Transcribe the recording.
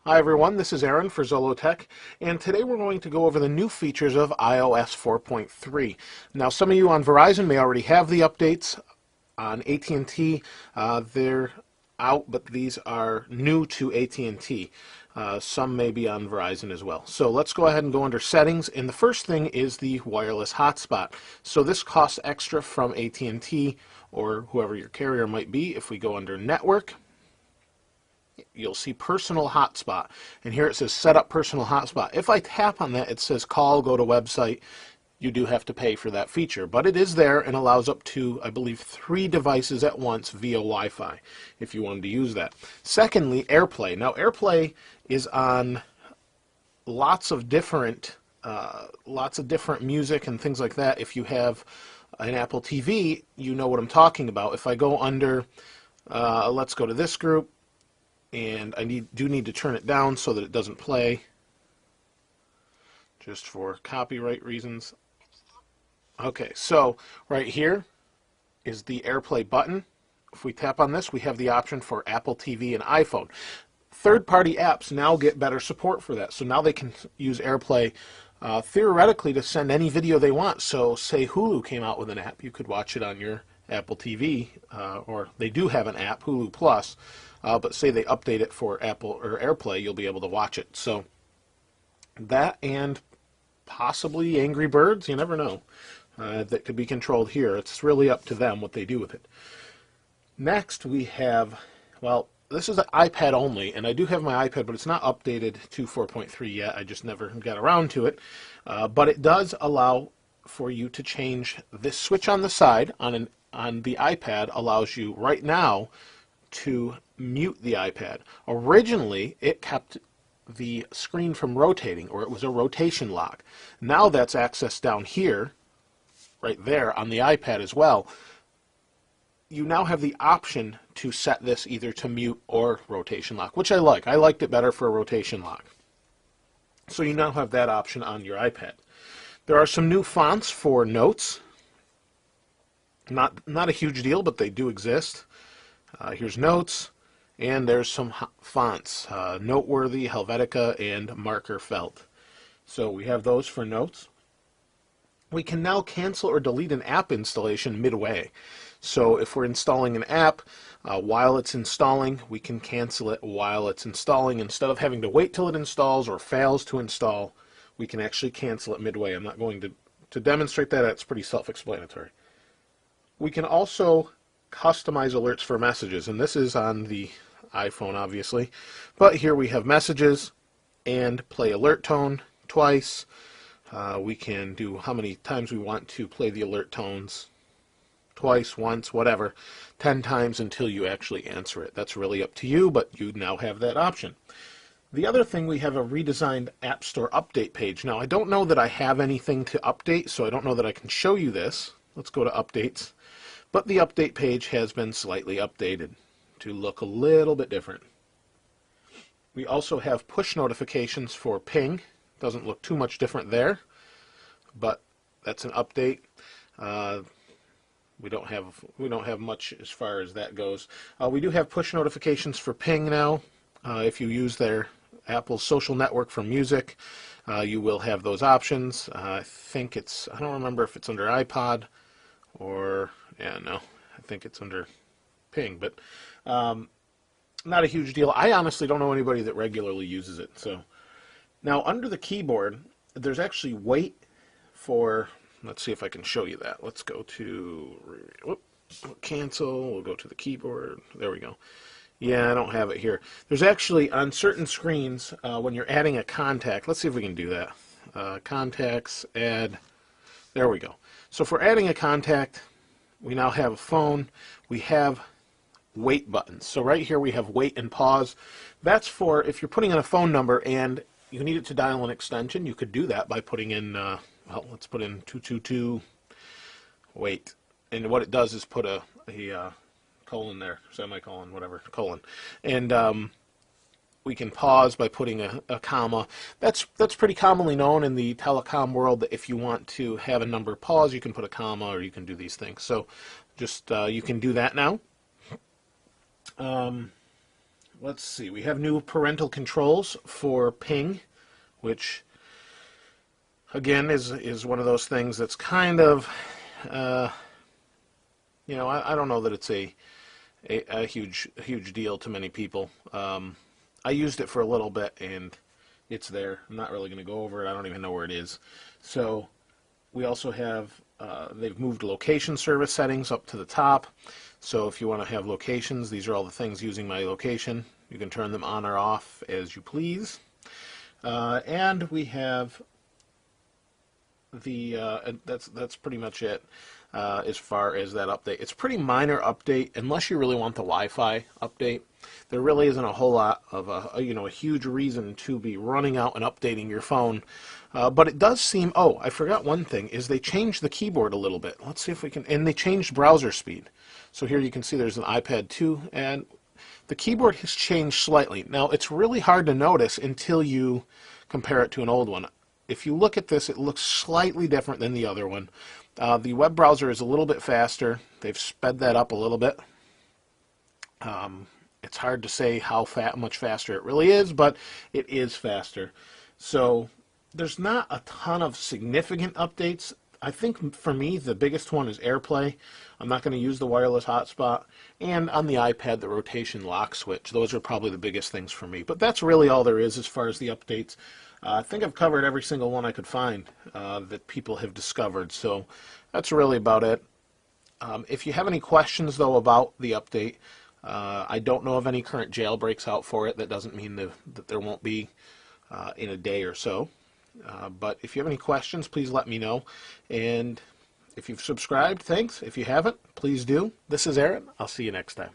Hi everyone, this is Aaron for Zollotech, and today we're going to go over the new features of iOS 4.3. Now, some of you on Verizon may already have the updates. On AT&T, they're out, but these are new to AT&T. Some may be on Verizon as well. So let's go ahead and go under Settings, and the first thing is the wireless hotspot. So this costs extra from AT&T or whoever your carrier might be. If we go under Network, you'll see Personal Hotspot, and here it says Set up Personal Hotspot. If I tap on that, it says Call, go to Website. You do have to pay for that feature, but it is there and allows up to, I believe, 3 devices at once via Wi-Fi if you wanted to use that. Secondly, AirPlay. Now, AirPlay is on lots of different music and things like that. If you have an Apple TV, you know what I'm talking about. If I go under, let's go to this group, and I do need to turn it down so that it doesn't play, just for copyright reasons. Okay, so right here is the AirPlay button. If we tap on this, we have the option for Apple TV and iPhone. Third-party apps now get better support for that, so now they can use AirPlay theoretically to send any video they want. So say Hulu came out with an app, you could watch it on your Apple TV, or they do have an app, Hulu Plus, but say they update it for Apple or AirPlay, you'll be able to watch it. So that, and possibly Angry Birds, you never know, that could be controlled here. It's really up to them what they do with it. Next we have, well, this is an iPad only, and I do have my iPad, but it's not updated to 4.3 yet. I just never got around to it. But it does allow for you to change this switch on the side on the iPad. Allows you right now to mute the iPad. Originally, it kept the screen from rotating, or it was a rotation lock. Now that's accessed down here, right there on the iPad as well. You now have the option to set this either to mute or rotation lock, which I like. I liked it better for a rotation lock. So you now have that option on your iPad. There are some new fonts for Notes. Not a huge deal, but they do exist. Here's Notes, and there's some fonts, Noteworthy, Helvetica, and Marker Felt. So we have those for Notes. We can now cancel or delete an app installation midway. So if we're installing an app, while it's installing, we can cancel it while it's installing. Instead of having to wait till it installs or fails to install, we can actually cancel it midway. I'm not going to demonstrate that. It's pretty self-explanatory. We can also customize alerts for messages, and this is on the iPhone, obviously. But here we have messages and play alert tone twice. We can do how many times we want to play the alert tones. Twice, once, whatever, 10 times until you actually answer it. That's really up to you, but you now have that option. The other thing, we have a redesigned App Store update page. Now, I don't know that I have anything to update, so I don't know that I can show you this. Let's go to Updates. But the update page has been slightly updated to look a little bit different. We also have push notifications for Ping. Doesn't look too much different there, but that's an update. We don't have much as far as that goes. We do have push notifications for Ping now. If you use their Apple social network for music, you will have those options. I think I don't remember if it's under iPod or, no, I think it's under Ping, but not a huge deal. I honestly don't know anybody that regularly uses it. So now under the keyboard, there's actually wait for, let's see if I can show you that. Let's go to cancel. We'll go to the keyboard. There we go. Yeah, I don't have it here. There's actually, on certain screens, when you're adding a contact, let's see if we can do that. Contacts, add, there we go. So for adding a contact, we now have a phone. We have wait buttons. So right here we have wait and pause. That's for if you're putting in a phone number and you need it to dial an extension, you could do that by putting in, well, let's put in 222, wait. And what it does is put a colon there, semicolon, whatever, colon. And we can pause by putting a comma. That's pretty commonly known in the telecom world, that if you want to have a number pause, you can put a comma or you can do these things. So just you can do that now. Let's see, we have new parental controls for Ping, which again is one of those things that's kind of, you know, I don't know that it's a huge deal to many people. I used it for a little bit and it's there. I'm not really going to go over it. I don't even know where it is. So we also have, they've moved location service settings up to the top. So if you want to have locations, these are all the things using my location. You can turn them on or off as you please. And we have the, that's pretty much it. As far as that update. It's a pretty minor update unless you really want the Wi-Fi update. There really isn't a whole lot of a huge reason to be running out and updating your phone. But it does seem, oh, I forgot one thing, is they changed the keyboard a little bit. Let's see if we can, and they changed browser speed. So here you can see there's an iPad 2, and the keyboard has changed slightly. Now, it's really hard to notice until you compare it to an old one. If you look at this, it looks slightly different than the other one. The web browser is a little bit faster. They've sped that up a little bit. It's hard to say how much faster it really is, but it is faster. So there's not a ton of significant updates. I think for me, the biggest one is AirPlay. I'm not going to use the wireless hotspot. And on the iPad, the rotation lock switch. Those are probably the biggest things for me. But that's really all there is as far as the updates. I think I've covered every single one I could find that people have discovered. So that's really about it. If you have any questions, though, about the update, I don't know of any current jailbreaks out for it. That doesn't mean that there won't be in a day or so. But if you have any questions, please let me know. And if you've subscribed, thanks. If you haven't, please do. This is Aaron. I'll see you next time.